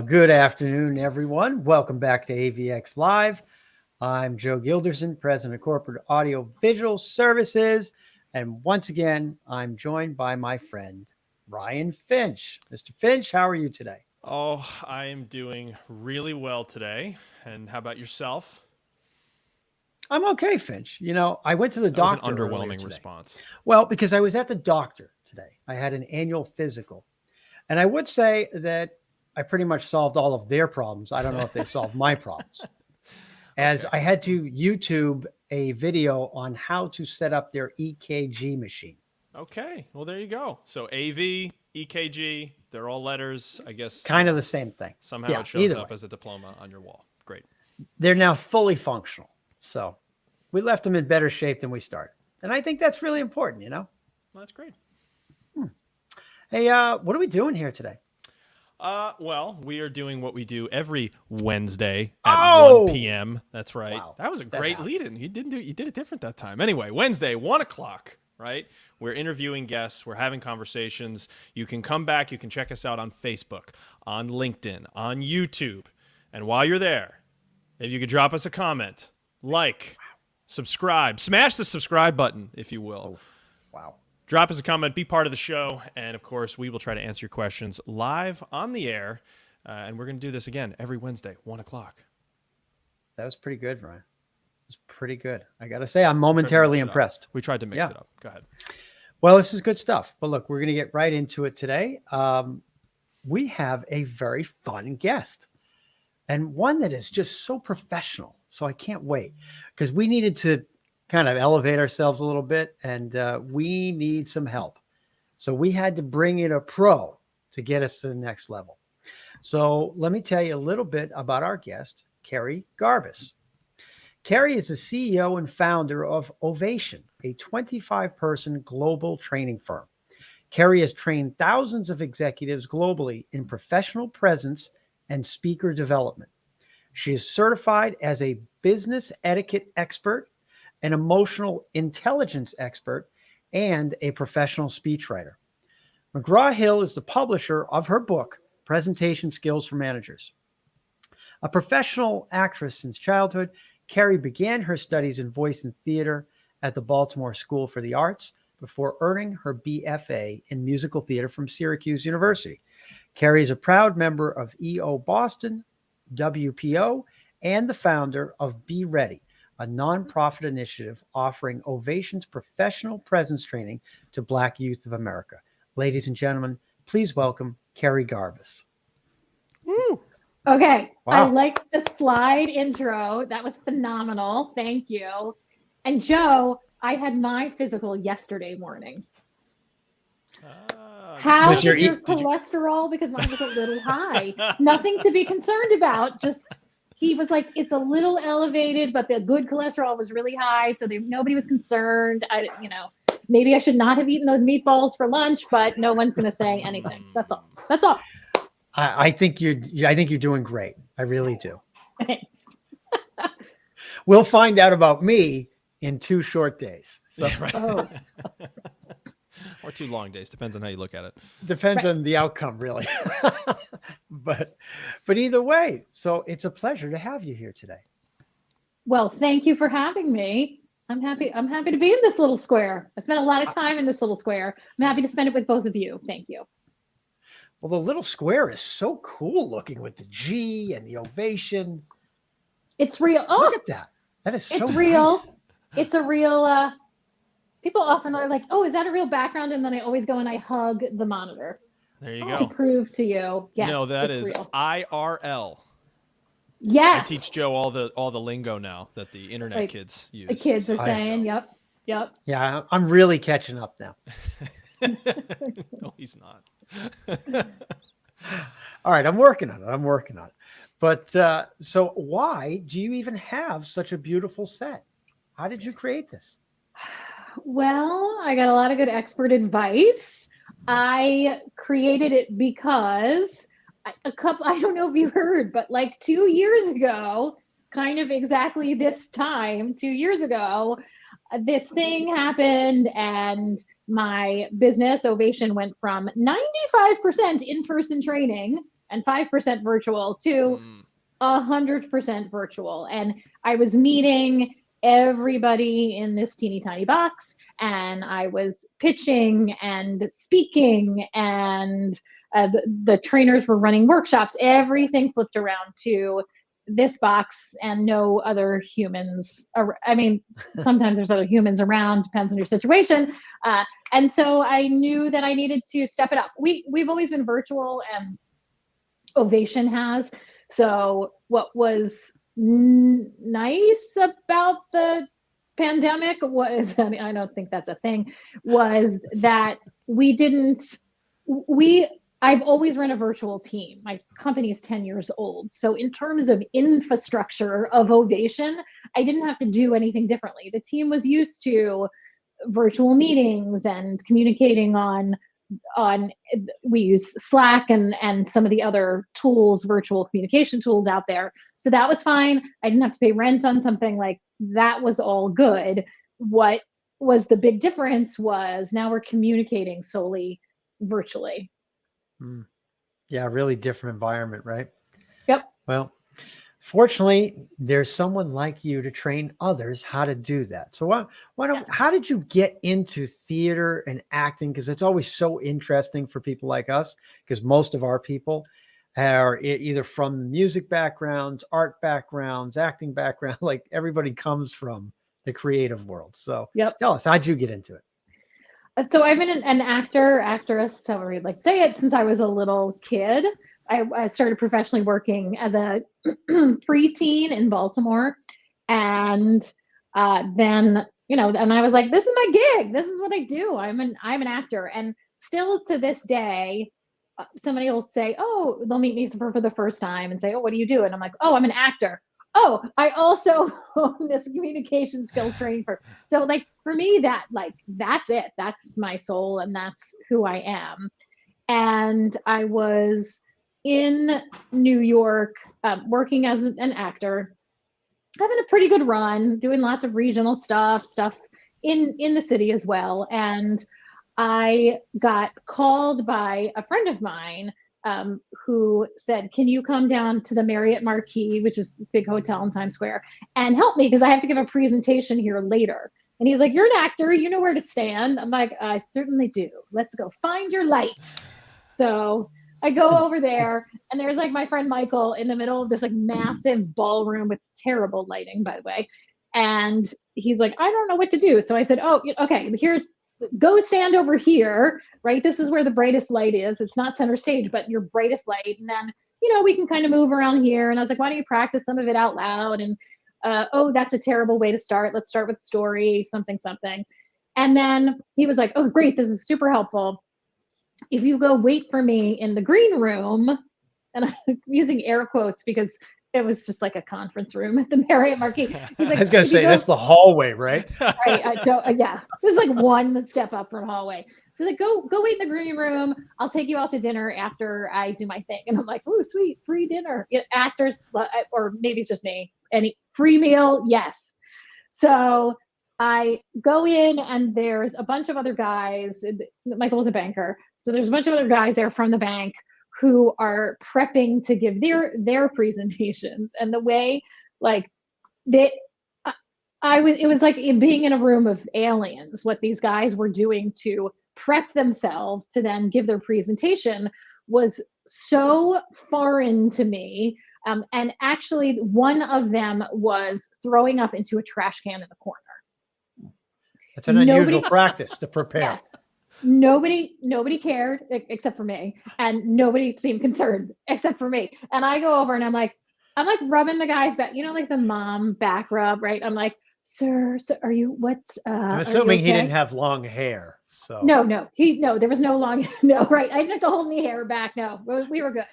good afternoon, everyone. Welcome back to AVX Live. I'm Joe Gilderson, President of Corporate Audio Visual Services. And once again, I'm joined by my friend, Ryan Finch. Mr. Finch, how are you today? Oh, I am doing really well today. And how about yourself? I'm okay, Finch. You know, I went to the doctor. That was an underwhelming response. Well, because I was at the doctor today. I had an annual physical. And I would say that I pretty much solved all of their problems. I don't know if they solved my problems. As I had to YouTube a video on how to set up their EKG machine. Okay, well, there you go. So AV, EKG, they're all letters, I guess. Kind of the same thing. Somehow it shows up as a diploma on your wall. Great. They're now fully functional. So we left them in better shape than we started. And I think that's really important, you know? Well, that's great. Hey, what are we doing here today? Well, we are doing what we do every Wednesday at 1 p.m. That's right. Wow, that was a great lead-in. You did it different that time. Anyway, Wednesday, 1 o'clock, right? We're interviewing guests. We're having conversations. You can come back. You can check us out on Facebook, on LinkedIn, on YouTube. And while you're there, if you could drop us a comment, like, subscribe, smash the subscribe button, if you will. Wow. Drop us a comment, be part of the show, and of course, we will try to answer your questions live on the air. And we're going to do this again every Wednesday, 1 o'clock. That was pretty good, Ryan. It was pretty good. I got to say, I'm momentarily impressed. We tried to mix it up. Go ahead. Well, this is good stuff. But look, we're going to get right into it today. We have a very fun guest and one that is just so professional. So I can't wait because we needed to kind of elevate ourselves a little bit, and we need some help. So we had to bring in a pro to get us to the next level. So let me tell you a little bit about our guest, Kerri Garbis. Kerri is the CEO and founder of Ovation, a 25-person global training firm. Kerri has trained thousands of executives globally in professional presence and speaker development. She is certified as a business etiquette expert, an emotional intelligence expert, and a professional speechwriter. McGraw-Hill is the publisher of her book, Presentation Skills for Managers. A professional actress since childhood, Kerri began her studies in voice and theater at the Baltimore School for the Arts before earning her BFA in musical theater from Syracuse University. Kerri is a proud member of EO Boston, WPO, and the founder of Be Ready, a nonprofit initiative offering Ovation's professional presence training to Black youth of America. Ladies and gentlemen, please welcome Kerri Garbis. Woo! Okay, wow. I like the slide intro. That was phenomenal. Thank you. And Joe, I had my physical yesterday morning. How is your cholesterol? Because mine was a little high. Nothing to be concerned about. Just he was like, it's a little elevated, but the good cholesterol was really high, so nobody was concerned. Maybe I should not have eaten those meatballs for lunch, but no one's going to say anything. That's all. That's all. I think you're doing great. I really do. Thanks. We'll find out about me in 2 short days. So. Yeah, right. Or 2 long days. Depends on how you look at it. Depends on the outcome, really. but either way, so it's a pleasure to have you here today. Well, thank you for having me. I'm happy to be in this little square. I spent a lot of time in this little square. I'm happy to spend it with both of you. Thank you. Well, the little square is so cool looking with the G and the ovation. It's real. Oh, look at that. That is so It's real. Nice. It's a real, people often are like, oh, is that a real background? And then I always go and I hug the monitor. There you go. To prove to you. Yes, no, that is real. IRL. Yes. I teach Joe all the lingo now that the internet kids use. The kids are saying, yep. Yeah, I'm really catching up now. No, he's not. All right, I'm working on it. But so why do you even have such a beautiful set? How did you create this? Well, I got a lot of good expert advice. I created it because I don't know if you heard, but like 2 years ago, kind of exactly this time, 2 years ago, this thing happened and my business, Ovation, went from 95% in-person training and 5% virtual to 100% virtual. And I was meeting everybody in this teeny tiny box, and I was pitching and speaking, and the trainers were running workshops. Everything flipped around to this box and no other humans. I mean, sometimes there's other humans around, depends on your situation. And so I knew that I needed to step it up. We've always been virtual, and Ovation has. So what was nice about the pandemic was, I mean, I don't think that's a thing, was that I've always run a virtual team. My company is 10 years old. So in terms of infrastructure of Ovation, I didn't have to do anything differently. The team was used to virtual meetings and communicating on we use Slack and some of the other tools, virtual communication tools out there. So that was fine. I didn't have to pay rent on something. Like, that was all good. What was the big difference was now we're communicating solely virtually. Yeah, really different environment, right? Yep. Well, fortunately, there's someone like you to train others how to do that. So how did you get into theater and acting? Because it's always so interesting for people like us, because most of our people are either from music backgrounds, art backgrounds, acting background, like everybody comes from the creative world. So tell us, how'd you get into it? So I've been an actor, actress, however you'd like to say it, since I was a little kid. I started professionally working as a preteen in Baltimore. And then, and I was like, this is my gig. This is what I do. I'm an actor. And still to this day, somebody will say, oh, they'll meet me for the first time and say, oh, what do you do? And I'm like, oh, I'm an actor. Oh, I also own this communication skills training firm. So like, for me, that's it. That's my soul, and that's who I am. And I was in New York, working as an actor, having a pretty good run, doing lots of regional stuff in the city as well. And I got called by a friend of mine who said, can you come down to the Marriott Marquis, which is a big hotel in Times Square, and help me because I have to give a presentation here later. And he's like, you're an actor, you know where to stand. I'm like, I certainly do. Let's go find your light. So I go over there, and there's like my friend Michael in the middle of this like massive ballroom with terrible lighting, by the way. And he's like, I don't know what to do. So I said, oh, okay, go stand over here, right? This is where the brightest light is. It's not center stage, but your brightest light. And then, we can kind of move around here. And I was like, why don't you practice some of it out loud? And, oh, that's a terrible way to start. Let's start with story, something. And then he was like, oh, great. This is super helpful. If you go wait for me in the green room, and I'm using air quotes because it was just like a conference room at the Marriott Marquis. He's like, I was going to say, that's the hallway, right? Right. Yeah. This is like one step up from hallway. So he's like, go wait in the green room. I'll take you out to dinner after I do my thing. And I'm like, oh, sweet, free dinner. Actors, or maybe it's just me. Any free meal? Yes. So I go in, and there's a bunch of other guys. Michael was a banker. So there's a bunch of other guys there from the bank who are prepping to give their presentations. And the way, like, it was like being in a room of aliens, what these guys were doing to prep themselves to then give their presentation was so foreign to me. And actually, one of them was throwing up into a trash can in the corner. That's an unusual practice to prepare. Yes. Nobody cared except for me, and nobody seemed concerned except for me. And I go over, and I'm like rubbing the guy's back, like the mom back rub, right? I'm like, sir, are you, I'm assuming he didn't have long hair. So no, there was no long, no, right. I didn't have to hold any hair back. No, we were good.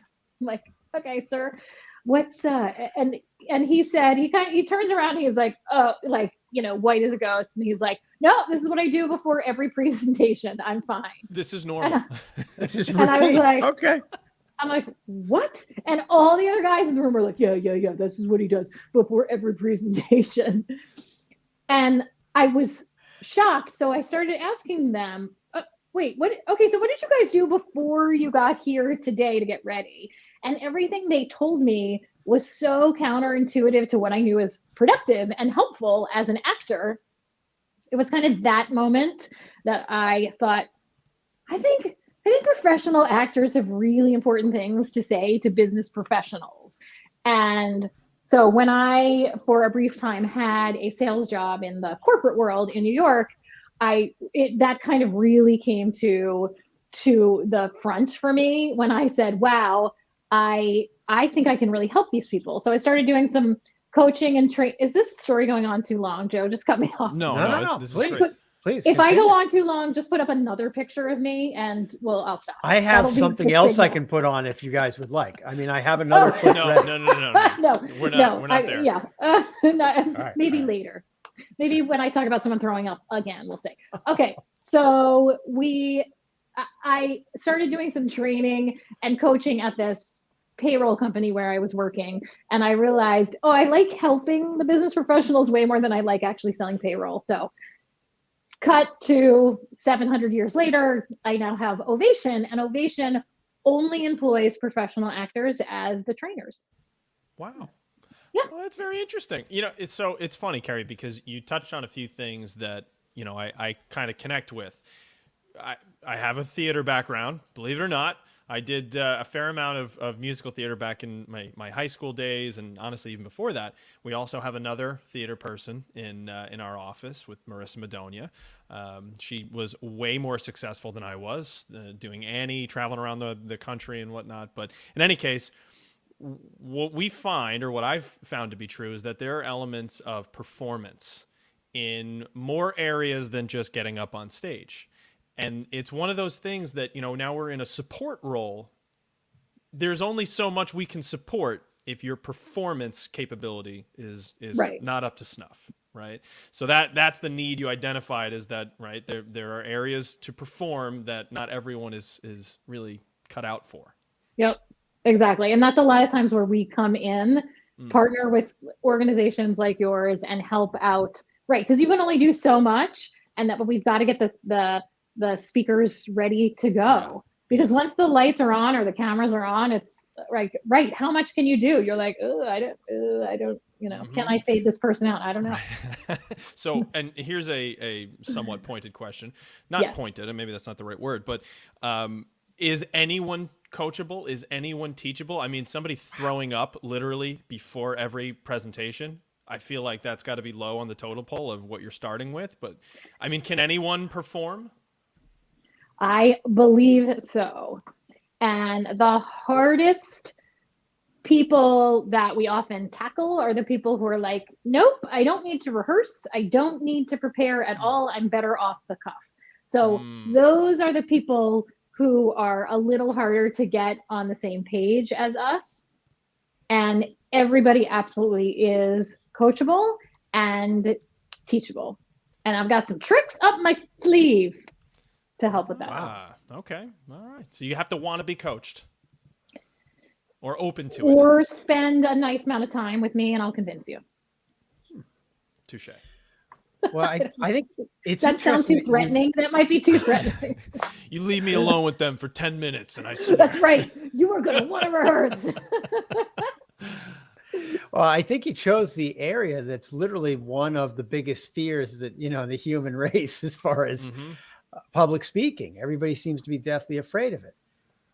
I'm like, okay, sir, and he said, he turns around, and he's like, oh, like, white as a ghost. And he's like, no, this is what I do before every presentation. I'm fine. This is normal. This is routine. And I was like, okay. I'm like, what? And all the other guys in the room are like, yeah. This is what he does before every presentation. And I was shocked. So I started asking them, wait, what? Okay, so what did you guys do before you got here today to get ready? And everything they told me was so counterintuitive to what I knew as productive and helpful as an actor. It was kind of that moment that I thought, I think professional actors have really important things to say to business professionals. And so when I, for a brief time, had a sales job in the corporate world in New York, that kind of really came to the front for me when I said, wow, I think I can really help these people. So I started doing some coaching and train. Is this story going on too long, Joe? Just cut me off. No. This Please, is great. please. If continue. I go on too long, just put up another picture of me and I'll stop. I have something else I can put on if you guys would like. I mean, I have another clip ready. No. We're not there. Yeah. Maybe later. Maybe when I talk about someone throwing up again, we'll say. Okay. So I started doing some training and coaching at this payroll company where I was working. And I realized, I like helping the business professionals way more than I like actually selling payroll. So cut to 700 years later, I now have Ovation, and Ovation only employs professional actors as the trainers. Wow. Yeah. Well, that's very interesting. It's funny, Kerri, because you touched on a few things that, I kind of connect with. I have a theater background, believe it or not. I did a fair amount of musical theater back in my high school days, and honestly, even before that. We also have another theater person in our office with Marissa Madonia. She was way more successful than I was, doing Annie, traveling around the country and whatnot. But in any case, what we find, or what I've found to be true, is that there are elements of performance in more areas than just getting up on stage. And it's one of those things that, now we're in a support role. There's only so much we can support if your performance capability is right. not up to snuff, right? So that's the need you identified, is that, right, there are areas to perform that not everyone is really cut out for. Yep, exactly. And that's a lot of times where we come in, partner with organizations like yours and help out, right? Because you can only do so much, but we've got to get the speakers ready to go, because once the lights are on or the cameras are on, it's right. How much can you do? You're like, I don't, can I fade this person out? I don't know. So, and here's a somewhat pointed question, not pointed, and maybe that's not the right word, but is anyone coachable? Is anyone teachable? I mean, somebody throwing up literally before every presentation, I feel like that's got to be low on the total pole of what you're starting with. But I mean, can anyone perform? I believe so. And the hardest people that we often tackle are the people who are like, nope, I don't need to rehearse. I don't need to prepare at all. I'm better off the cuff. So those are the people who are a little harder to get on the same page as us. And everybody absolutely is coachable and teachable. And I've got some tricks up my sleeve to help with that. Okay. All right. So you have to want to be coached, or open to it, or spend a nice amount of time with me and I'll convince you. Touche. Well, I think it's that sounds too threatening. That might be too threatening. You leave me alone with them for 10 minutes and I swear. That's right. You are going to want to rehearse. Well, I think you chose the area that's literally one of the biggest fears that, the human race, as far as public speaking. Everybody seems to be deathly afraid of it.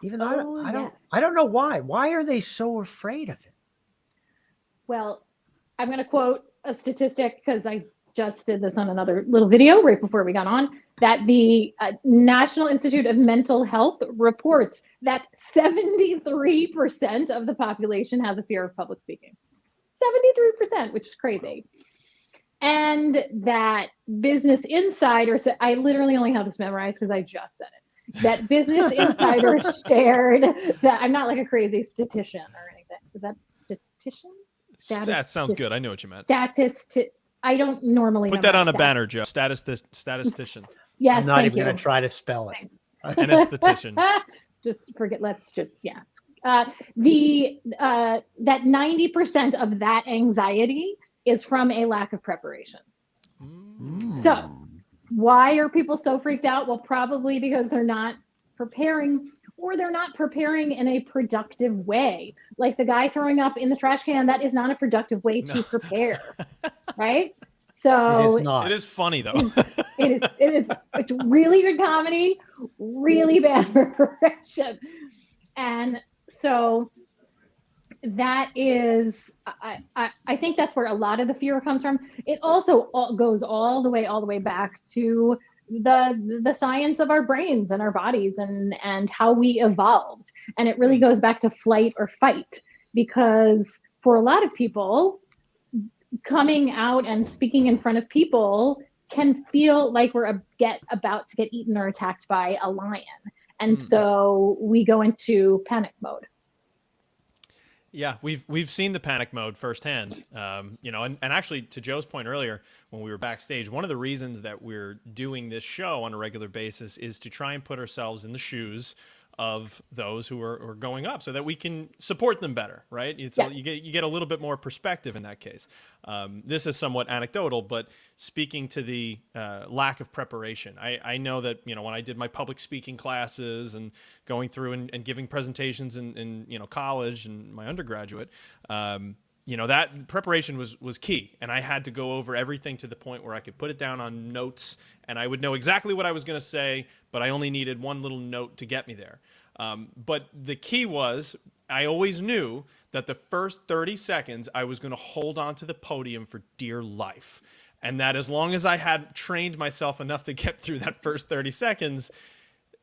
Even though I don't know why. Why are they so afraid of it? Well, I'm going to quote a statistic because I just did this on another little video right before we got on, that the National Institute of Mental Health reports that 73% of the population has a fear of public speaking. 73%, which is crazy. And that Business Insider said, I literally only have this memorized because I just said it, that Business Insider shared that, I'm not like a crazy statistician or anything. Is that statistician? That sounds good. I know what you meant. I don't normally put that on a banner, Joe. Statistician. Yes, I'm not even going to try to spell it. An esthetician. Just forget. Let's just that 90% of that anxiety is from a lack of preparation. So Why are people so freaked out? Well, probably because they're not preparing, or they're not preparing in a productive way. Like the guy throwing up in the trash can, that is not a productive way to prepare, right? It is So not. It is funny though. it's really good comedy, really bad preparation. And so that is, I think that's where a lot of the fear comes from. It also goes all the way back to the science of our brains and our bodies and how we evolved. And it really goes back to flight or fight, because for a lot of people, coming out and speaking in front of people can feel like we're about to get eaten or attacked by a lion. And so we go into panic mode. Yeah, we've seen the panic mode firsthand. You know, and actually to Joe's point earlier, when we were backstage, one of the reasons that we're doing this show on a regular basis is to try and put ourselves in the shoes of those who are going up, so that we can support them better, right? You get a little bit more perspective in that case. This is somewhat anecdotal, but speaking to the lack of preparation, I know that, you know, when I did my public speaking classes and going through and giving presentations in you know, college and my undergraduate, you know, that preparation was key. And I had to go over everything to the point where I could put it down on notes and I would know exactly what I was going to say, but I only needed one little note to get me there. But the key was, I always knew that the first 30 seconds I was going to hold on to the podium for dear life. And that as long as I had trained myself enough to get through that first 30 seconds,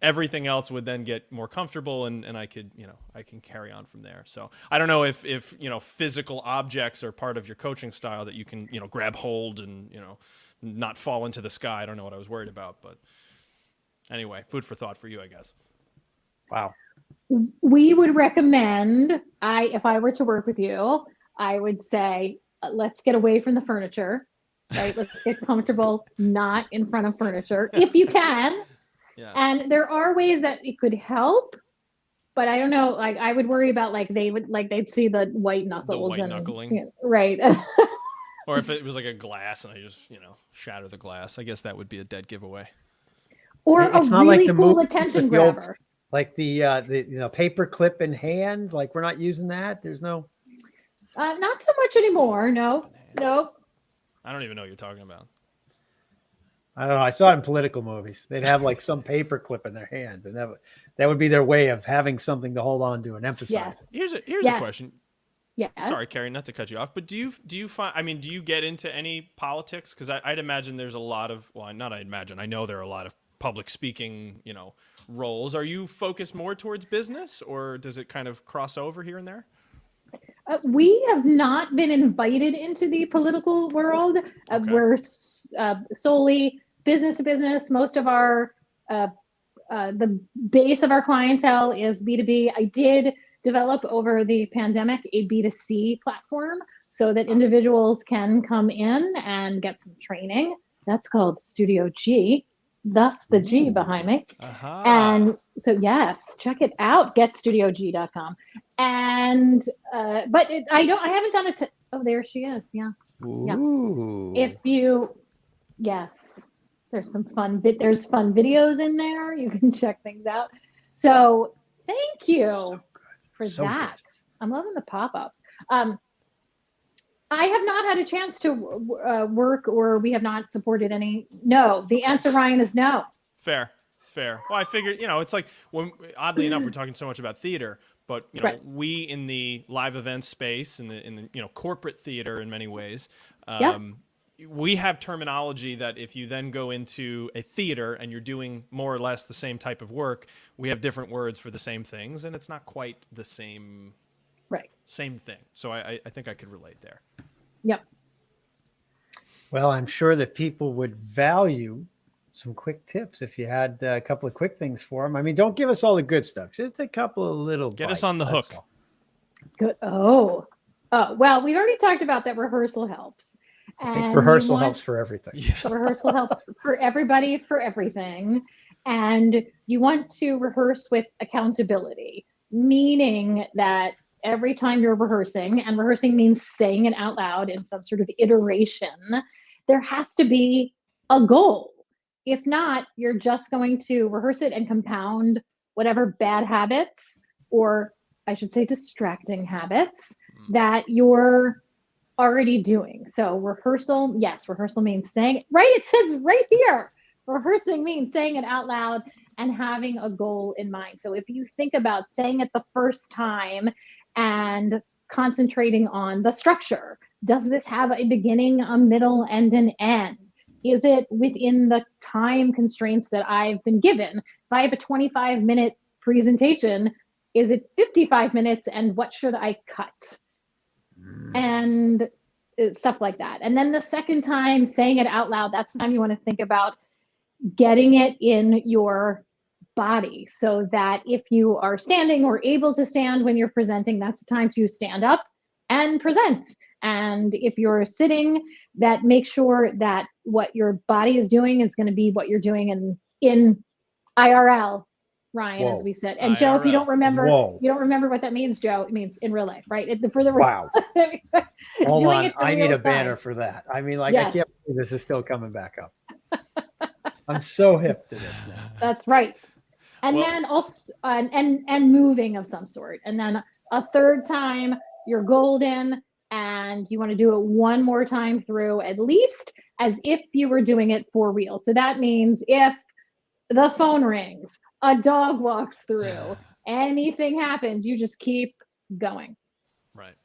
everything else would then get more comfortable and I could, you know, I can carry on from there. So I don't know if, you know, physical objects are part of your coaching style that you can, you know, grab hold and, you know, not fall into the sky. I don't know what I was worried about, but anyway, food for thought for you, I guess. Wow. We would recommend, if I were to work with you, I would say, let's get away from the furniture, right? Let's get comfortable, not in front of furniture, if you can. Yeah. And there are ways that it could help, but I don't know. Like I would worry about they'd see the white knuckles. The white knuckling. Yeah, right. Or if it was like a glass and I just, you know, shatter the glass, I guess that would be a dead giveaway. Or it's a really cool attention grabber. Like the you know, paper clip in hand, like we're not using that. There's no. Not so much anymore. No. I don't even know what you're talking about. I don't know. I saw it in political movies. They'd have like some paper clip in their hand, and that would be their way of having something to hold on to and emphasize. Yes. Here's a question. Yeah. Sorry, Kerri, not to cut you off, but do you find? I mean, do you get into any politics? Because I'd imagine there's a lot of. Well, not I imagine. I know there are a lot of public speaking, you know, roles. Are you focused more towards business, or does it kind of cross over here and there? We have not been invited into the political world. Okay. We're solely business to business. Most of our the base of our clientele is B2B. I did develop over the pandemic a B2C platform so that individuals can come in and get some training. That's called Studio G. Thus the G behind me. Uh-huh. And so, yes, check it out, getstudiog.com. And, but I haven't done it oh, there she is. Yeah. Ooh. Yeah. Yes, there's some there's fun videos in there. You can check things out. So thank you for that. Good. I'm loving the pop-ups. I have not had a chance to work, or we have not supported any. No, the answer, Ryan, is no. Fair. Well, I figured, you know, it's like, oddly enough, we're talking so much about theater, but, you know, right. We in the live event space, in the you know, corporate theater in many ways, we have terminology that if you then go into a theater and you're doing more or less the same type of work, we have different words for the same things, and it's not quite the same. Right. Same thing. So I think I could relate there. Yep. Well, I'm sure that people would value some quick tips if you had a couple of quick things for them. I mean, don't give us all the good stuff. Just a couple of little Get bites, us on the hook. All. Good. Oh, well, we've already talked about that rehearsal helps. I think rehearsal helps for everything. Yes. Rehearsal helps for everybody, for everything. And you want to rehearse with accountability, meaning that every time you're rehearsing, and rehearsing means saying it out loud in some sort of iteration, there has to be a goal. If not, you're just going to rehearse it and compound whatever bad habits, or I should say distracting habits, that you're already doing. So rehearsal, yes, rehearsal means saying it, right? It says right here, rehearsing means saying it out loud and having a goal in mind. So if you think about saying it the first time and concentrating on the structure, does this have a beginning, a middle, and an end? Is it within the time constraints that I've been given? If I have a 25-minute presentation, is it 55 minutes, and what should I cut? And stuff like that. And then the second time, saying it out loud, that's the time you want to think about getting it in your body, so that if you are standing or able to stand when you're presenting, that's the time to stand up and present. And if you're sitting, that make sure that what your body is doing is going to be what you're doing in IRL, Ryan, as we said. And Joe, if you don't remember, what that means, Joe, it means in real life, right? Wow. Hold on. I need a banner for that. I mean, like, I can't believe this is still coming back up. I'm so hip to this now. That's right. And then also, and moving of some sort. And then a third time, you're golden, and you want to do it one more time through, at least as if you were doing it for real. So that means if the phone rings, a dog walks through, anything happens, you just keep going. Right.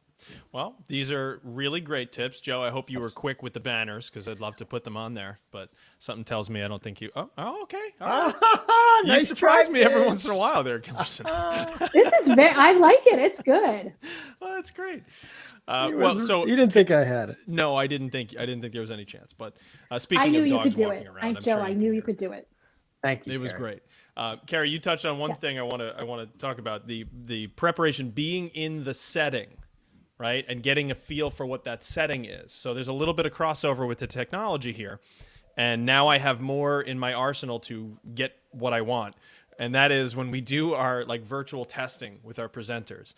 Well, these are really great tips. Joe, I hope you were quick with the banners, because I'd love to put them on there, but something tells me I don't think you... Oh, okay. All right. You surprise me every once in a while there, Gilson. This is I like it. It's good. Well, that's great. So you didn't think I had it? No, I didn't think there was any chance. But speaking of dogs walking around, Joe, I knew you could do it. Thank you. It was great. Kerri, you touched on one thing I want to talk about, the preparation, being in the setting, right? And getting a feel for what that setting is. So there's a little bit of crossover with the technology here. And now I have more in my arsenal to get what I want. And that is when we do our virtual testing with our presenters.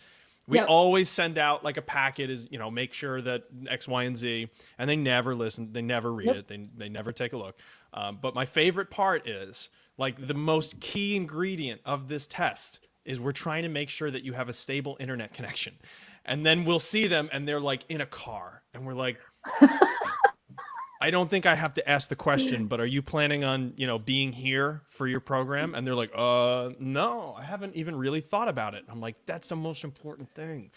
We always send out a packet, is, make sure that X, Y, and Z, and they never listen. They never read it. They never take a look. But my favorite part is, the most key ingredient of this test is we're trying to make sure that you have a stable internet connection. And then we'll see them, and they're in a car, and we're like, I don't think I have to ask the question, but are you planning on, being here for your program? And they're like, no, I haven't even really thought about it. I'm like, that's the most important thing.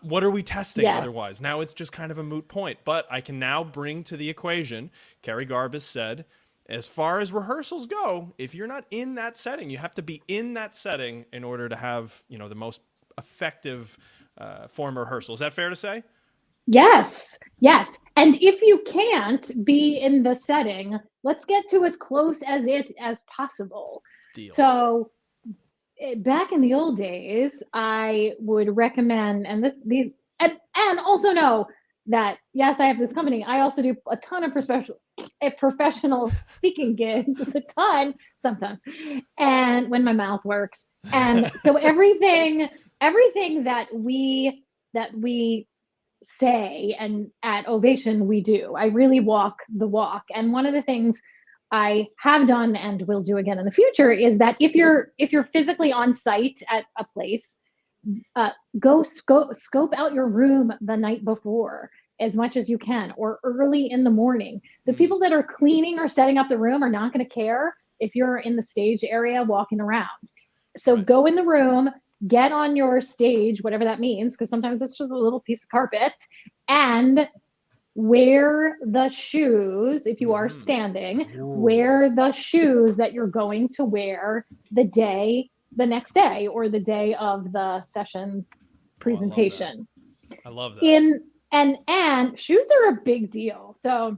What are we testing otherwise? Now it's just kind of a moot point, but I can now bring to the equation, Kerri Garbis said, as far as rehearsals go, if you're not in that setting, you have to be in that setting in order to have, the most effective form of rehearsal. Is that fair to say? Yes. And if you can't be in the setting, let's get to as close as possible. Deal. So back in the old days, I would recommend, and also know that, yes, I have this company. I also do a ton of professional speaking gigs, sometimes, and when my mouth works. And so everything that we say, and at Ovation we do, I really walk the walk. And one of the things I have done and will do again in the future is that if you're physically on site at a place, go scope out your room the night before as much as you can, or early in the morning. The people that are cleaning or setting up the room are not going to care if you're in the stage area walking around. So go in the room, get on your stage, whatever that means, because sometimes it's just a little piece of carpet, and wear the shoes. If you are standing, wear the shoes that you're going to wear the next day, or the day of the session presentation. I love that. And shoes are a big deal. So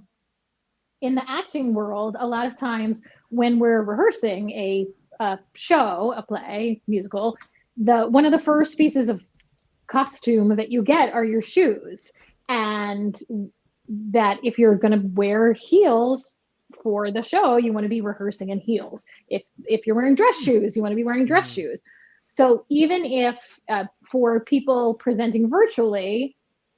in the acting world, a lot of times when we're rehearsing a show, a play, musical, one of the first pieces of costume that you get are your shoes. And that if you're going to wear heels for the show, you want to be rehearsing in heels. If you're wearing dress shoes, you want to be wearing dress shoes. So even if for people presenting virtually,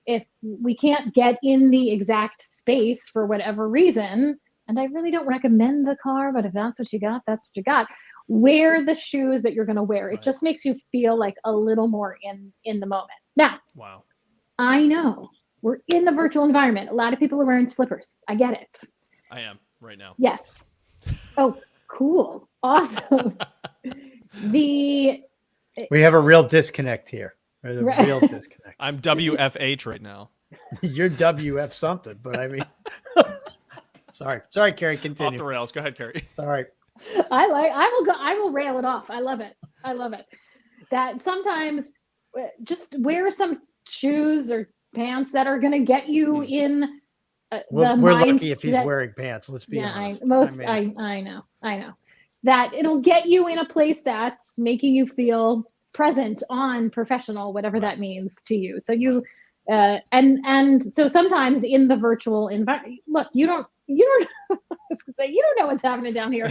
if we can't get in the exact space for whatever reason, and I really don't recommend the car, but if that's what you got, that's what you got. Wear the shoes that you're going to wear. It just makes you feel like a little more in the moment. Now, wow, I know we're in the virtual environment. A lot of people are wearing slippers. I get it. I am right now. Yes. Oh, cool. Awesome. We have a real disconnect here. There's a real disconnect. I'm WFH right now. You're WF something, but I mean, sorry, Kerri, continue. Off the rails. Go ahead, Kerri. Sorry. I will rail it off. I love it. That sometimes just wear some shoes or pants that are going to get you in we're lucky if he's wearing pants. Let's be honest. I know that it'll get you in a place that's making you feel present, on, professional, whatever that means to you. So you and so sometimes in the virtual environment, look, you don't I was gonna say, you don't know what's happening down here.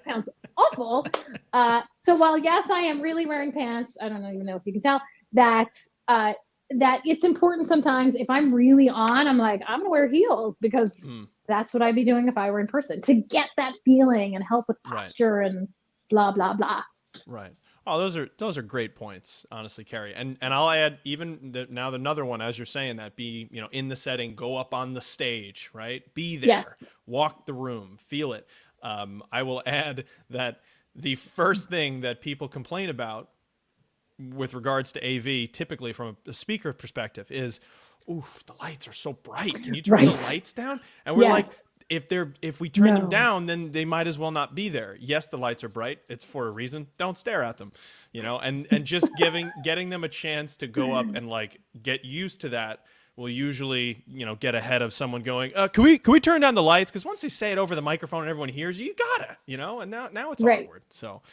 Sounds awful. So while yes, I am really wearing pants, I don't even know if you can tell that it's important sometimes. If I'm really on, I'm like, I'm gonna wear heels because that's what I'd be doing if I were in person, to get that feeling and help with posture and blah blah blah. Right. Oh, those are great points, honestly, Kerri. And I'll add even now another one, as you're saying that, be, in the setting, go up on the stage, right? Be there, walk the room, feel it. I will add that the first thing that people complain about with regards to AV, typically from a speaker perspective, is, ooh, the lights are so bright. Can you turn the lights down? And we're like, if we turn them down, then they might as well not be there. Yes, the lights are bright. It's for a reason. Don't stare at them, and just getting them a chance to go up and like get used to that will usually, get ahead of someone going, can we turn down the lights? Because once they say it over the microphone and everyone hears you gotta, and now it's awkward. So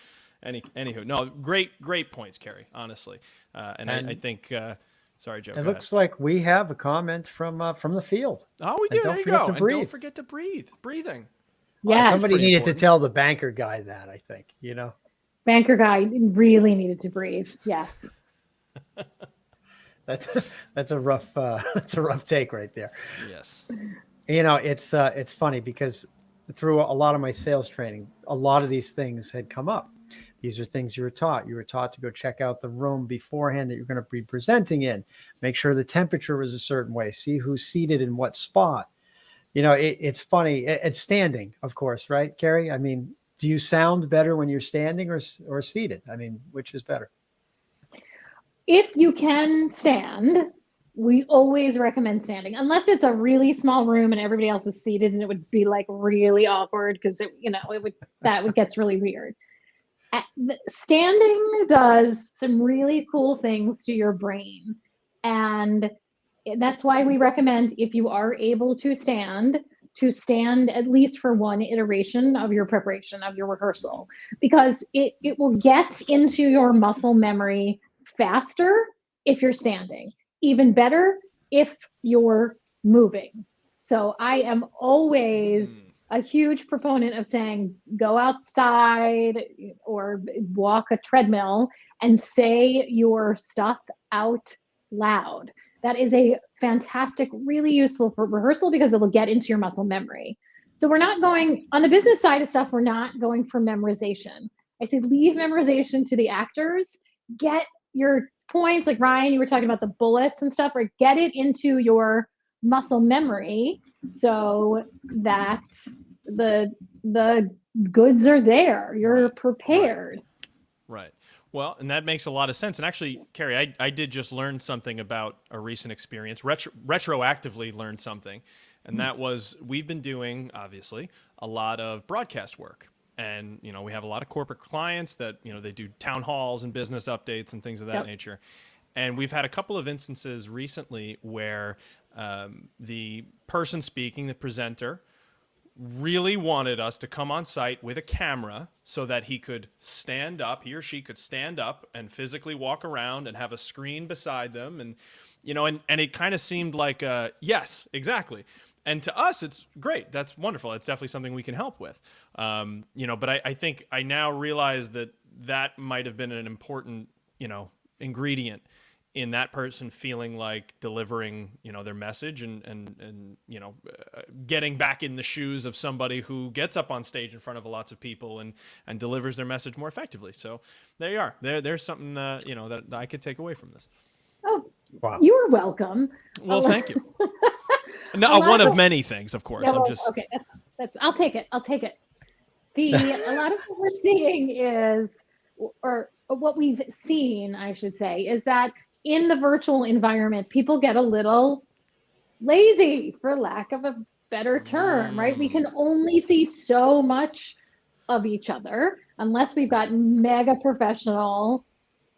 anywho, no, great points, Kerri, honestly. And I think, sorry, Joe. It looks like we have a comment from the field. Oh, we do. There you go. And don't forget to breathe. Breathing. Yeah. Somebody needed to tell the banker guy that, I think, Banker guy really needed to breathe. Yes. That's a rough take right there. Yes. It's funny because through a lot of my sales training, a lot of these things had come up. These are things you were taught. You were taught to go check out the room beforehand that you're going to be presenting in. Make sure the temperature was a certain way. See who's seated in what spot. It's funny. It's standing, of course, right, Kerri? I mean, do you sound better when you're standing or seated? I mean, which is better? If you can stand, we always recommend standing, unless it's a really small room and everybody else is seated, and it would be like really awkward because that gets really weird. Standing does some really cool things to your brain, and that's why we recommend, if you are able to stand at least for one iteration of your preparation, of your rehearsal, because it will get into your muscle memory faster if you're standing, even better if you're moving. So I am always a huge proponent of saying, go outside or walk a treadmill and say your stuff out loud. That is a fantastic, really useful for rehearsal because it will get into your muscle memory. So we're not going on the business side of stuff. We're not going for memorization. I say leave memorization to the actors. Get your points, like Ryan, you were talking about the bullets and stuff, or get it into your muscle memory so that the goods are there. You're prepared. Right. Well, and that makes a lot of sense. And actually, Kerri, I did just learn something about a recent experience, retroactively learned something. And that was, we've been doing, obviously, a lot of broadcast work. And, we have a lot of corporate clients that, they do town halls and business updates and things of that nature. And we've had a couple of instances recently where the person speaking, the presenter, really wanted us to come on site with a camera so that he or she could stand up and physically walk around and have a screen beside them. And, and it kind of seemed like, yes, exactly. And to us, it's great. That's wonderful. It's definitely something we can help with. But I think I now realize that might have been an important, ingredient in that person feeling like delivering, their message and getting back in the shoes of somebody who gets up on stage in front of lots of people and delivers their message more effectively. So there you are. There's something, that I could take away from this. Oh, wow. You are welcome. Well, thank you. No, one of many things, of course. Yeah, well, I'm just okay. That's. I'll take it. A lot of what we're seeing is, or what we've seen, I should say, is that in the virtual environment, people get a little lazy, for lack of a better term, right? We can only see so much of each other unless we've got mega professional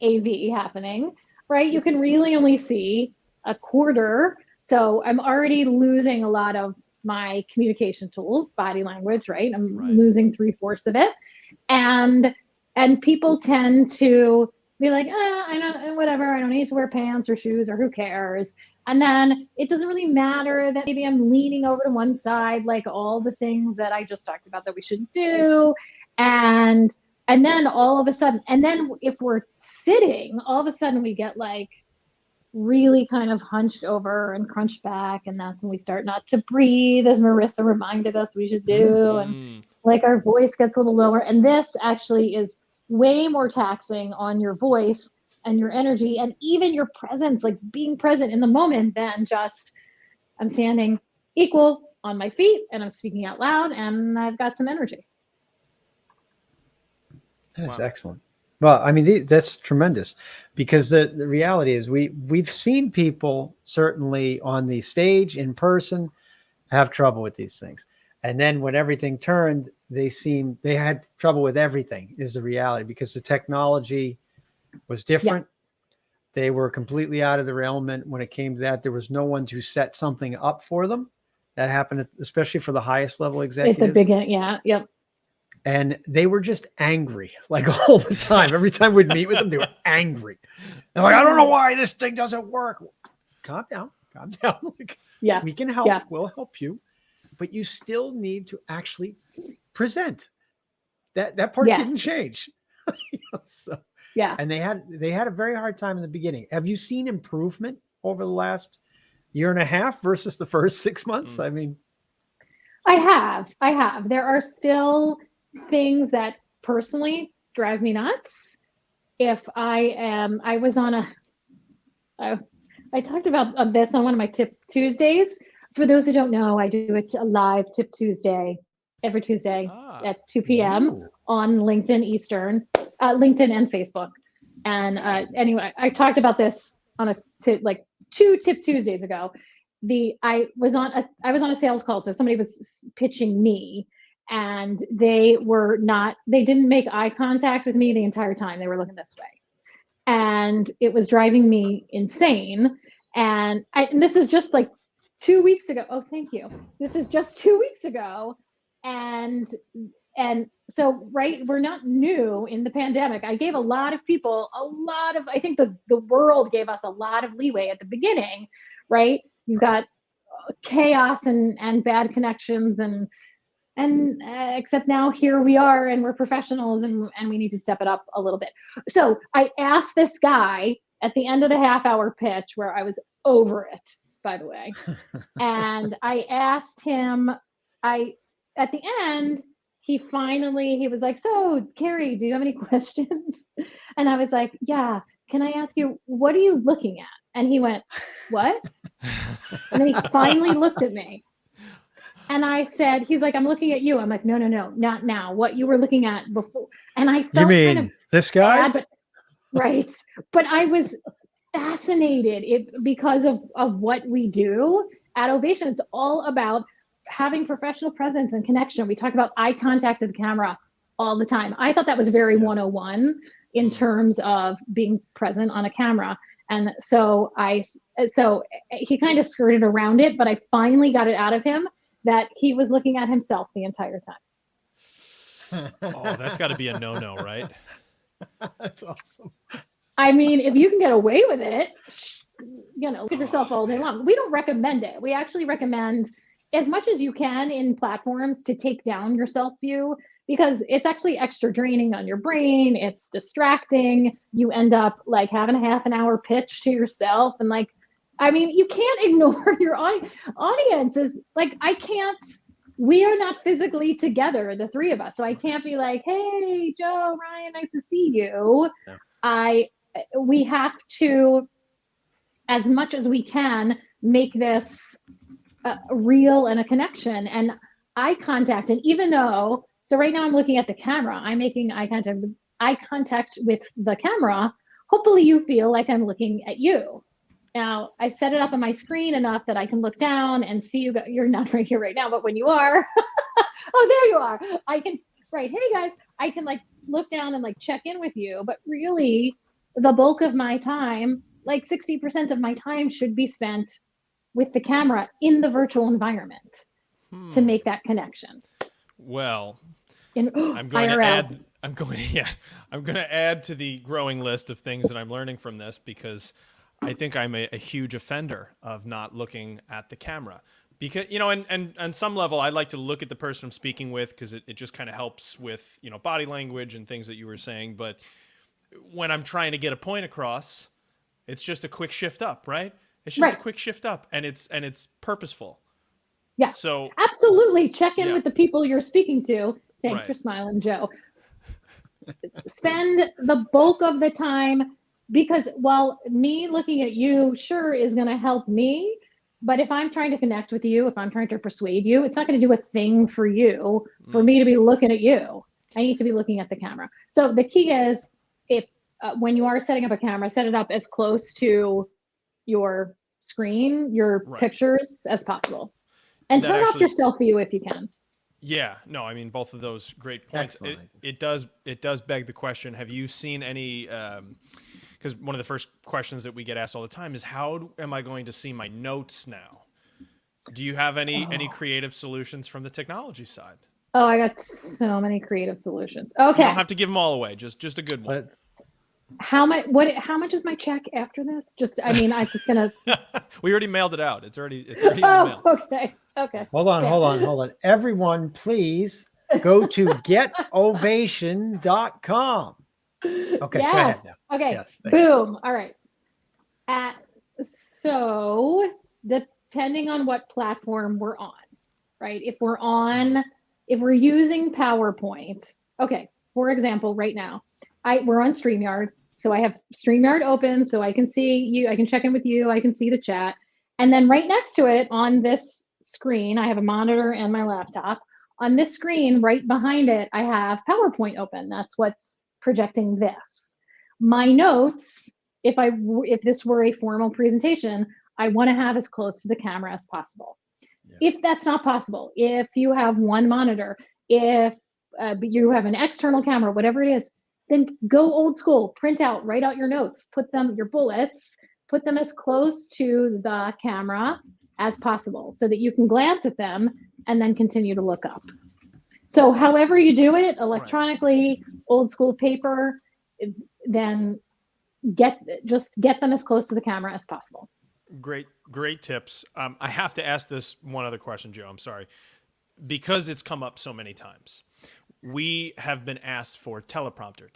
AV happening, right? You can really only see a quarter. So I'm already losing a lot of my communication tools, body language, right? I'm losing 3/4 of it. And people tend to be like, I don't, whatever, I don't need to wear pants or shoes, or who cares? And then it doesn't really matter that maybe I'm leaning over to one side, like all the things that I just talked about that we shouldn't do. And then all of a sudden, and then if we're sitting, all of a sudden we get like really kind of hunched over and crunched back. And that's when we start not to breathe, as Marissa reminded us we should do. And like our voice gets a little lower. And this actually is way more taxing on your voice and your energy and even your presence, like being present in the moment, than just I'm standing equal on my feet and I'm speaking out loud and I've got some energy. That's excellent. Well, I mean, that's tremendous, because the reality is we've seen people certainly on the stage in person have trouble with these things. And then when everything turned, they had trouble with everything, is the reality, because the technology was different. Yeah. They were completely out of their element when it came to that. There was no one to set something up for them. That happened, especially for the highest level executives. At the beginning, yeah, yep. And they were just angry, like all the time. Every time we'd meet with them, they were angry. They're like, I don't know why this thing doesn't work. Calm down. Like, yeah, we can help. Yeah. We'll help you. But you still need to actually present. That part didn't change. So, yeah. And they had a very hard time in the beginning. Have you seen improvement over the last year and a half versus the first 6 months? I mean, I have. There are still things that personally drive me nuts. If I talked about this on one of my Tip Tuesdays. For those who don't know, I do a live Tip Tuesday every Tuesday at 2 p.m. on LinkedIn Eastern, LinkedIn and Facebook. And anyway, I talked about this on like 2 Tip Tuesdays ago. I was on a sales call, so somebody was pitching me, and they didn't make eye contact with me the entire time. They were looking this way, and it was driving me insane. And this is just like 2 weeks ago. Oh, thank you. This is just 2 weeks ago. And so, right, we're not new in the pandemic. I gave a lot of people I think the world gave us a lot of leeway at the beginning, right? You've got chaos and bad connections and except now here we are and we're professionals and we need to step it up a little bit. So I asked this guy at the end of the half-hour pitch, where I was over it, by the way. And I asked him, at the end, he was like, so Kerri, do you have any questions? And I was like, yeah, can I ask you, what are you looking at? And he went, what? And then he finally looked at me. And I said, he's like, I'm looking at you. I'm like, no, not now. What you were looking at before. And I felt you mean kind of this guy? bad, right. But I was fascinated because of what we do at Ovation. It's all about having professional presence and connection. We talk about eye contact to the camera all the time. I thought that was very 101 in terms of being present on a camera. And so he kind of skirted around it, but I finally got it out of him that he was looking at himself the entire time. Oh, that's got to be a no-no, right? That's awesome. I mean, if you can get away with it, look at yourself all day long. We don't recommend it. We actually recommend as much as you can in platforms to take down your self view, because it's actually extra draining on your brain. It's distracting. You end up like having a half an hour pitch to yourself. And like, I mean, you can't ignore your audience. Is like, we are not physically together, the three of us. So I can't be like, hey, Joe, Ryan, nice to see you. No. We have to, as much as we can, make this real and a connection and eye contact. And even though, so right now I'm looking at the camera, I'm making eye contact with the camera. Hopefully you feel like I'm looking at you. Now I've set it up on my screen enough that I can look down and see you. You're not right here right now, but when you are, oh, there you are. I can, right. Hey guys, I can like look down and like check in with you, but really the bulk of my time, like 60% of my time should be spent with the camera in the virtual environment to make that connection. Well, I'm going to add to the growing list of things that I'm learning from this, because I think I'm a huge offender of not looking at the camera. Because, you know, and on some level, I like to look at the person I'm speaking with, because it just kind of helps with, you know, body language and things that you were saying. But when I'm trying to get a point across, it's just a quick shift up, right? It's just a quick shift up, and it's purposeful. Yeah. So absolutely check in with the people you're speaking to. Thanks right. for smiling, Joe. Spend the bulk of the time, because while me looking at you sure is going to help me, but if I'm trying to connect with you, if I'm trying to persuade you, it's not going to do a thing for you, for me to be looking at you. I need to be looking at the camera. So the key is, if when you are setting up a camera, set it up as close to your screen, your pictures as possible. And turn off your selfie view if you can. Yeah, no, I mean, both of those great points. It does beg the question, have you seen any, because one of the first questions that we get asked all the time is, how am I going to see my notes now? Do you have any creative solutions from the technology side? Oh, I got so many creative solutions. Okay. You don't have to give them all away, just a good one. How much is my check after this? I'm just gonna. We already mailed it out. It's already in the mail. Okay. Hold on. Everyone, please go to getovation.com. Okay, yes. Go ahead now. Okay. Yes, boom. All right. So depending on what platform we're on, right? If we're using PowerPoint, okay. For example, right now, we're on StreamYard. So I have StreamYard open so I can see you, I can check in with you, I can see the chat. And then right next to it on this screen, I have a monitor and my laptop. On this screen, right behind it, I have PowerPoint open. That's what's projecting this. My notes, if this were a formal presentation, I want to have as close to the camera as possible. Yeah. If that's not possible, if you have one monitor, if you have an external camera, whatever it is, then go old school, print out, write out your notes, your bullets, put them as close to the camera as possible so that you can glance at them and then continue to look up. So however you do it, electronically, old school paper, then get them as close to the camera as possible. Great tips. I have to ask this one other question, Joe. I'm sorry. Because it's come up so many times. We have been asked for teleprompter,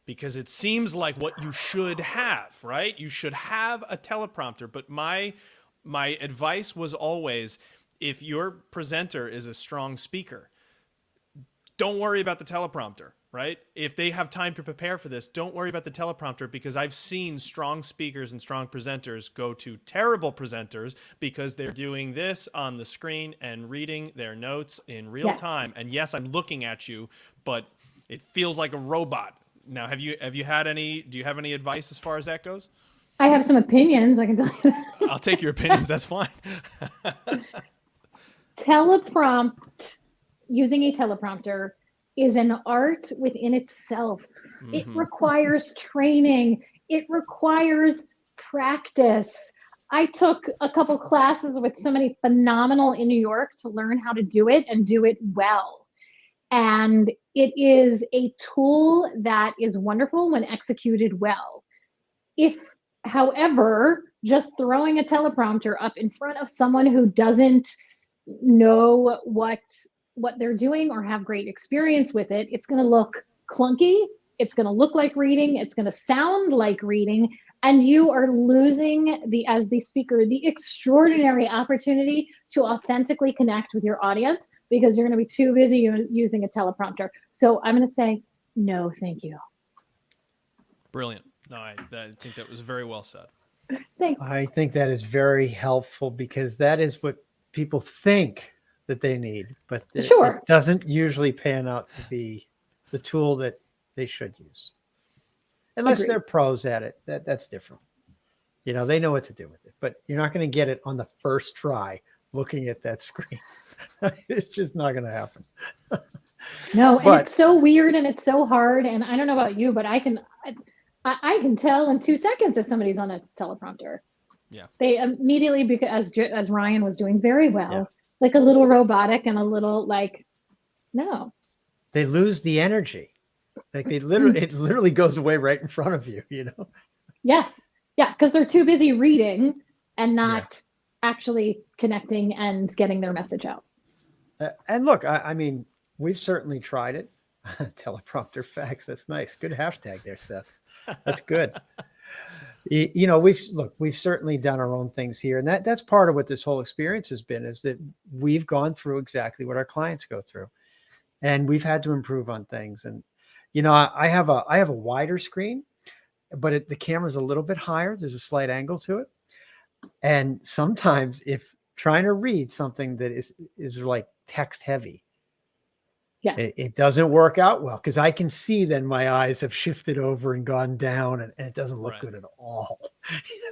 because it seems like what you should have, right? You should have a teleprompter. But my advice was always, if your presenter is a strong speaker, don't worry about the teleprompter, right? If they have time to prepare for this, don't worry about the teleprompter, because I've seen strong speakers and strong presenters go to terrible presenters because they're doing this on the screen and reading their notes in real time. And yes, I'm looking at you, but it feels like a robot. Now, do you have any advice as far as that goes? I have some opinions, I can tell you. I'll take your opinions, that's fine. Using a teleprompter is an art within itself. Mm-hmm. It requires training. It requires practice. I took a couple classes with somebody phenomenal in New York to learn how to do it and do it well. And it is a tool that is wonderful when executed well. However, just throwing a teleprompter up in front of someone who doesn't know what what they're doing or have great experience with it, it's going to look clunky. It's going to look like reading. It's going to sound like reading. And you are losing as the speaker, the extraordinary opportunity to authentically connect with your audience because you're going to be too busy using a teleprompter. So I'm going to say, no, thank you. Brilliant. No, I think that was very well said. Thanks. I think that is very helpful because that is what people think that they need, but it doesn't usually pan out to be the tool that they should use. Unless they're pros at it, that's different. You know, they know what to do with it, but you're not going to get it on the first try looking at that screen. It's just not going to happen. No, and it's so weird and it's so hard. And I don't know about you, but I can tell in 2 seconds if somebody's on a teleprompter. Yeah. They immediately, because as Ryan was doing very well, like a little robotic and a little like, no. They lose the energy. Like it literally goes away right in front of you, you know? Yes. Yeah. Because they're too busy reading and not actually connecting and getting their message out. And look, I mean, we've certainly tried it. Teleprompter facts. That's nice. Good hashtag there, Seth. That's good. You know, we've certainly done our own things here. And that's part of what this whole experience has been, is that we've gone through exactly what our clients go through. And we've had to improve on things. And, you know, I have a wider screen, but the camera's a little bit higher. There's a slight angle to it. And sometimes if trying to read something that is like text heavy, it doesn't work out well because I can see then my eyes have shifted over and gone down and it doesn't look good at all.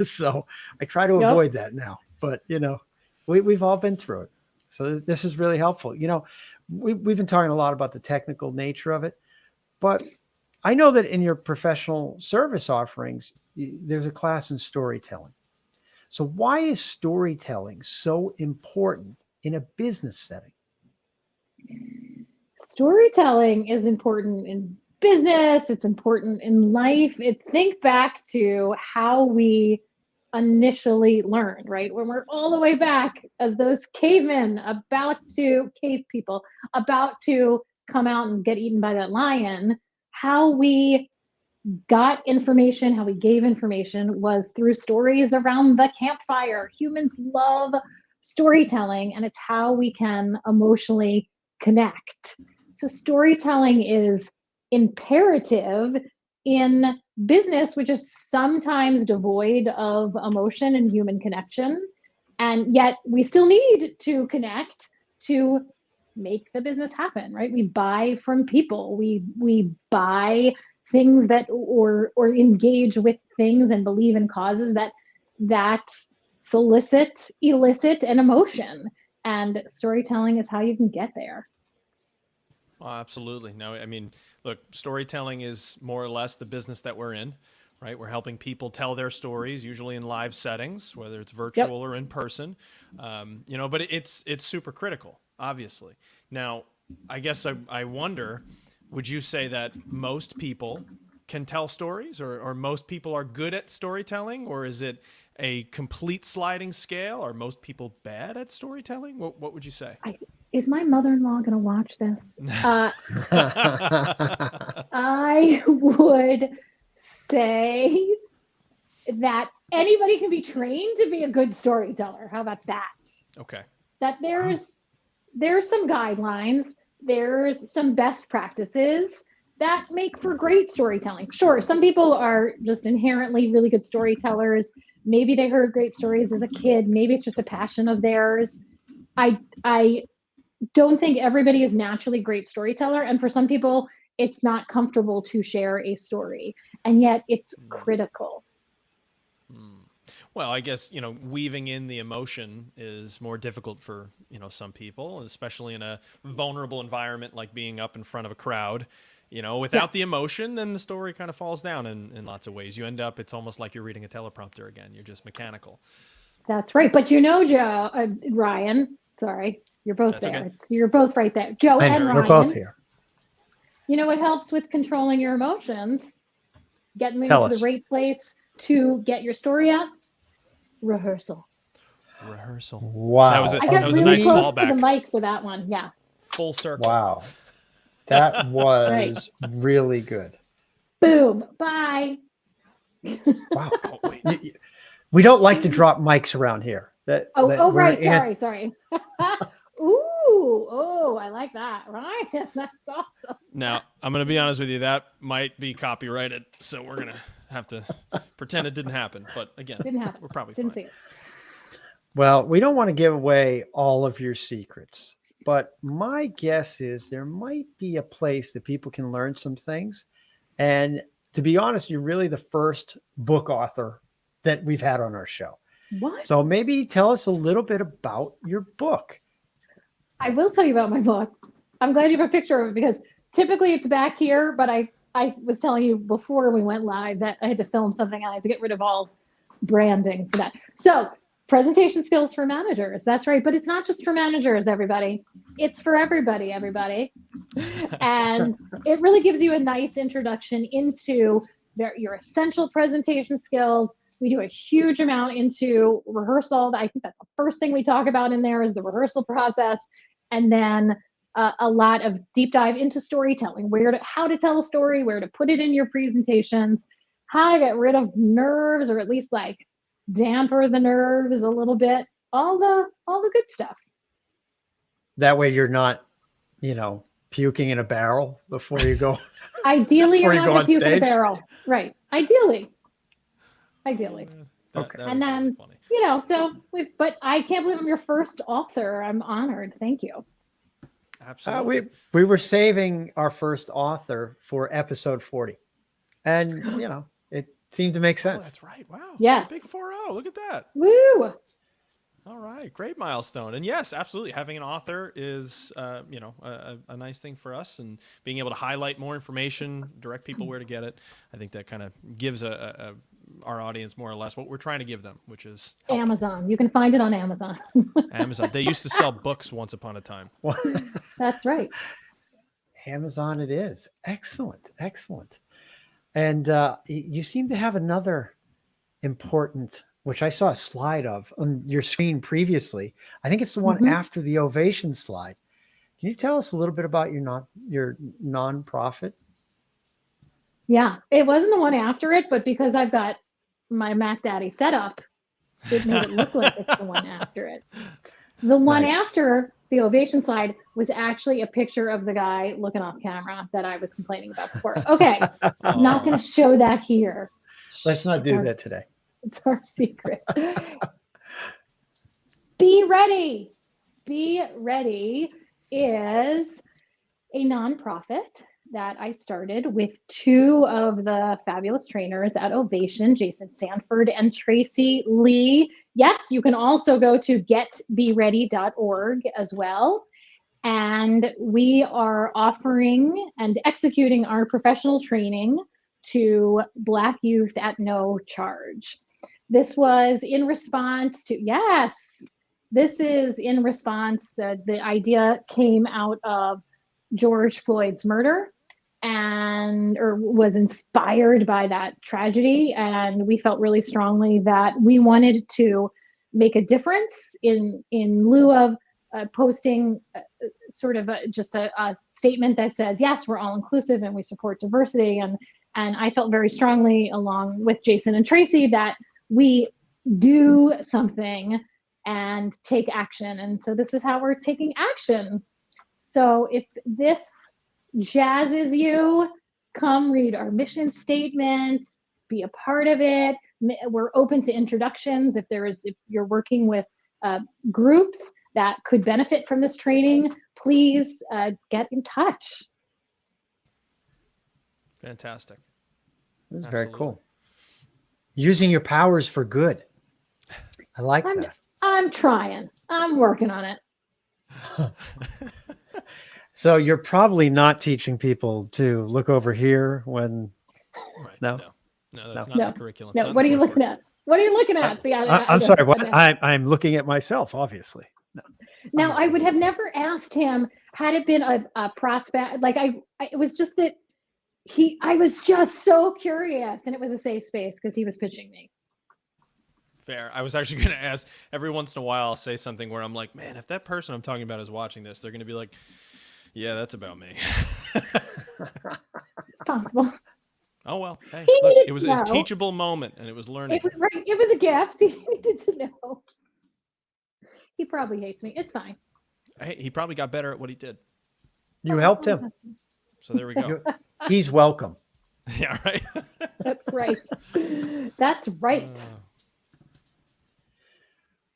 So I try to avoid that now, but you know, we've all been through it. So this is really helpful. You know, we've been talking a lot about the technical nature of it, but I know that in your professional service offerings, there's a class in storytelling. So why is storytelling so important in a business setting? Storytelling is important in business. It's important in life. Think back to how we initially learned, right? When we're all the way back as those cave people about to come out and get eaten by that lion, how we got information, how we gave information was through stories around the campfire. Humans love storytelling, and it's how we can emotionally connect. So storytelling is imperative in business, which is sometimes devoid of emotion and human connection. And yet we still need to connect to make the business happen, right? We buy from people. We buy things that or engage with things and believe in causes that elicit an emotion. And storytelling is how you can get there. Oh, absolutely. No, I mean, look, storytelling is more or less the business that we're in, right? We're helping people tell their stories, usually in live settings, whether it's virtual or in person. You know, but it's super critical, obviously. Now, I guess I wonder, would you say that most people can tell stories, or most people are good at storytelling, or is it a complete sliding scale? Are most people bad at storytelling? What would you say? Is my mother-in-law going to watch this? I would say that anybody can be trained to be a good storyteller. How about that? Okay. That there's some guidelines, there's some best practices that make for great storytelling. Sure, some people are just inherently really good storytellers. Maybe they heard great stories as a kid. Maybe it's just a passion of theirs. I don't think everybody is naturally a great storyteller. And for some people, it's not comfortable to share a story. And yet it's critical. Well, I guess, you know, weaving in the emotion is more difficult for, you know, some people, especially in a vulnerable environment like being up in front of a crowd. You know, without the emotion, then the story kind of falls down in lots of ways. You end up, it's almost like you're reading a teleprompter again. You're just mechanical. That's right. But you know, Ryan, sorry, you're both there. Okay. You're both right there. Joe and Ryan. We're both here. You know what helps with controlling your emotions? Getting into the right place to get your story out? Rehearsal. Rehearsal. Wow. I got really close to the mic for that one. Yeah. Full circle. Wow. That was really good. Boom. Bye. Wow. Oh, wait. We don't like to drop mics around here. Right. Sorry. Ooh, I like that. Right. That's awesome. Now, I'm going to be honest with you. That might be copyrighted, so we're going to have to pretend it didn't happen. But again, Didn't happen. We're probably Didn't fine. see it. Well, we don't want to give away all of your secrets, but my guess is there might be a place that people can learn some things. And to be honest, you're really the first book author that we've had on our show. What? So maybe tell us a little bit about your book. I will tell you about my book. I'm glad you have a picture of it because typically it's back here, but I was telling you before we went live that I had to film something and I had to get rid of all branding for that. So presentation skills for managers. That's right. But it's not just for managers, everybody. It's for everybody. And it really gives you a nice introduction into your essential presentation skills. We do a huge amount into rehearsal. I think that's the first thing we talk about in there is the rehearsal process. And then a lot of deep dive into storytelling, how to tell a story, where to put it in your presentations, how to get rid of nerves or at least like damper the nerves a little bit, all the good stuff. That way you're not, puking in a barrel before you go. Ideally, you're not going to puke in a stage. barrel. Right. Ideally. Okay. And then, really but I can't believe I'm your first author. I'm honored. Thank you. Absolutely. We were saving our first author for episode 40. And, it seemed to make sense. Oh, that's right. Wow. Yes. Big 4-0. Look at that. Woo. All right. Great milestone. And yes, absolutely. Having an author is, a nice thing for us, and being able to highlight more information, direct people where to get it. I think that kind of gives our audience more or less what we're trying to give them, which is help. Amazon. You can find it on Amazon. Amazon. They used to sell books once upon a time. That's right. Amazon it is. Excellent. And you seem to have another important, which I saw a slide of on your screen previously. I think it's the one after the Ovation slide. Can you tell us a little bit about your nonprofit? Yeah, it wasn't the one after it, but because I've got my Mac Daddy set up, it made it look like it's the one after it. The one after the Ovation slide was actually a picture of the guy looking off camera that I was complaining about before. Okay, I'm not going to show that here. Let's not do that today. It's our secret. Be Ready. Be Ready is a nonprofit that I started with two of the fabulous trainers at Ovation, Jason Sanford and Tracy Lee. Yes, you can also go to getbeready.org as well. And we are offering and executing our professional training to Black youth at no charge. This was in response to, the idea came out of George Floyd's murder or was inspired by that tragedy. And we felt really strongly that we wanted to make a difference in lieu of posting just a statement that says, yes, we're all inclusive and we support diversity. And I felt very strongly, along with Jason and Tracy, that we do something and take action. And so this is how we're taking action. So if this jazzes you, come read our mission statement, be a part of it. We're open to introductions. If you're working with groups that could benefit from this training, please get in touch. Fantastic. This is very cool. Using your powers for good. I like that. I'm trying. I'm working on it. So you're probably not teaching people to look over here when. Right. No, that's not the curriculum. No, what are you looking at? What are you looking at? I'm sorry. What? I'm looking at myself, obviously. No. Now, I would have never asked him had it been a prospect. Like it was just that I was just so curious, and it was a safe space because he was pitching me. Fair. I was actually going to ask, every once in a while I'll say something where I'm like, man, if that person I'm talking about is watching this, they're going to be like, Yeah, that's about me. It's possible. Oh, well, hey, He look, needed it was to a know. teachable moment, and it was learning. It was, right, it was a gift. He needed to know. He probably hates me. It's fine. Hey, he probably got better at what he did. You helped him. So there we go. He's welcome. Yeah, right. That's right. That's right.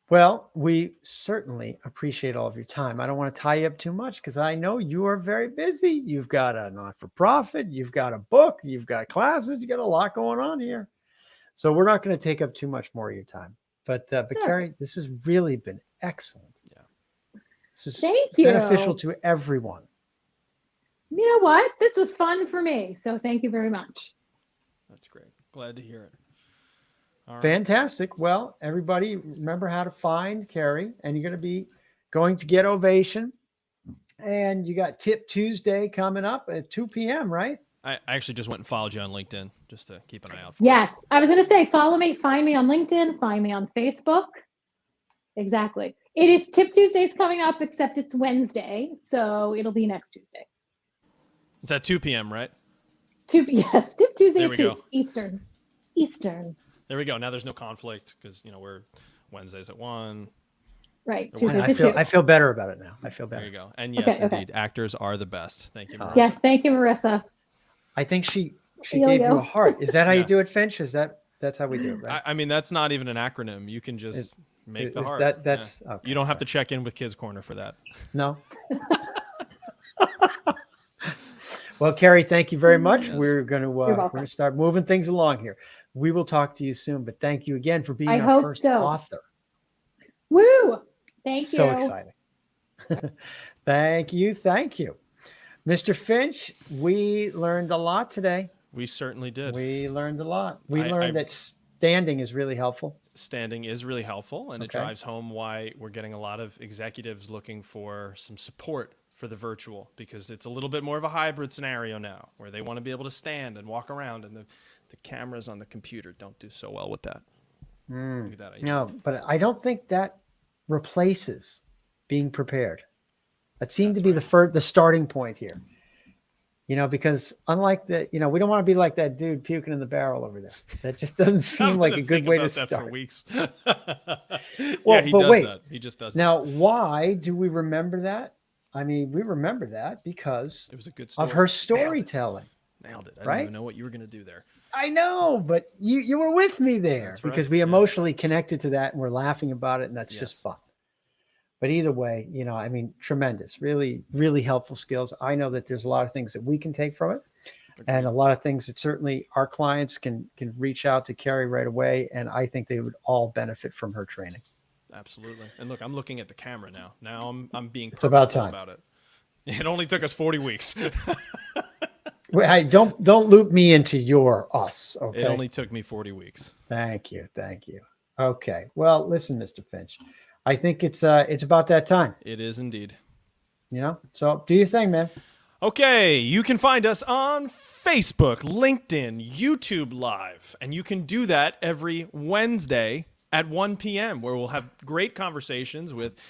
Well, we certainly appreciate all of your time. I don't want to tie you up too much because I know you are very busy. You've got a not-for-profit, you've got a book, you've got classes, you got a lot going on here. So we're not going to take up too much more of your time. But Sure. Kerri, this has really been excellent. Yeah. This is Thank you. beneficial to everyone. You know what? This was fun for me. So thank you very much. That's great. Glad to hear it. All right. Fantastic. Well, everybody remember how to find Kerri, and you're going to get Ovation. And you got Tip Tuesday coming up at 2 p.m., right? I actually just went and followed you on LinkedIn just to keep an eye out for you. Yes. I was going to say, follow me, find me on LinkedIn, find me on Facebook. Exactly. It is Tip Tuesdays coming up, except it's Wednesday. So it'll be next Tuesday. It's at 2 p.m., right? Yes, Tip Tuesday There at we 2 go. Eastern. There we go. Now there's no conflict because, we're Wednesdays at 1. Right. Or Tuesdays at 2. I feel better about it now. I feel better. There you go. And yes, Okay. indeed, actors are the best. Thank you, Marissa. Yes. Thank you, Marissa. I think she Yo, gave yo. you a heart. Is that how you Yeah. do it, Finch? That's how we do it, right? I mean, that's not even an acronym. You can just make the is heart. that's Yeah. okay, You don't have sorry. to check in with Kids Corner for that. No. Well, Kerri, thank you very much. Yes. We're going welcome. to start moving things along here. We will talk to you soon, but thank you again for being I our hope first so. author. Woo! Thank you. So exciting. Thank you. Mr. Finch, we learned a lot today. We certainly did. We learned a lot. We I- learned that standing is really helpful. Standing is really helpful, and it Okay. drives home why we're getting a lot of executives looking for some support for the virtual, because it's a little bit more of a hybrid scenario now where they want to be able to stand and walk around, and the cameras on the computer don't do so well with that. Look at that idea. No, but I don't think that replaces being prepared. That seemed to be the starting point here. Because unlike that, we don't want to be like that dude puking in the barrel over there. That just doesn't seem like a good way to that start. for weeks. Well, Yeah, he but does wait. that. He just does Now, why do we remember that? I mean, we remember that because that. It was a good story. of her storytelling. Nailed it. I Right? didn't even know what you were going to do there. I know, but you were with me there That's right, because we yeah. emotionally connected to that and we're laughing about it, and that's Yes. just fun. But either way, tremendous, really, really helpful skills. I know that there's a lot of things that we can take from it, and a lot of things that certainly our clients can reach out to Kerri right away, and I think they would all benefit from her training. Absolutely. And look, I'm looking at the camera now. Now I'm being It's about purposeful time. about it. It only took us 40 weeks. Wait, don't loop me into your us. Okay. It only took me 40 weeks. Thank you. Okay. Well, listen, Mr. Finch, I think it's about that time. It is indeed. So do your thing, man. Okay, you can find us on Facebook, LinkedIn, YouTube Live, and you can do that every Wednesday at 1 p.m., where we'll have great conversations with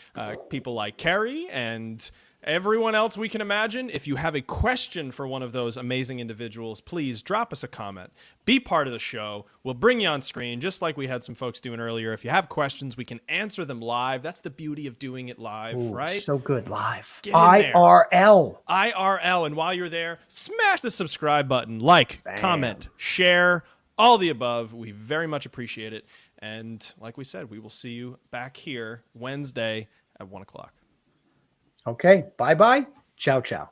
people like Kerri and everyone else we can imagine. If you have a question for one of those amazing individuals, please drop us a comment. Be part of the show. We'll bring you on screen, just like we had some folks doing earlier. If you have questions, we can answer them live. That's the beauty of doing it live, Ooh, right? So good live. Get in there. IRL. IRL. And while you're there, smash the subscribe button, like, comment, share, all the above. We very much appreciate it. And like we said, we will see you back here Wednesday at 1 o'clock. Okay. Bye-bye. Ciao, ciao.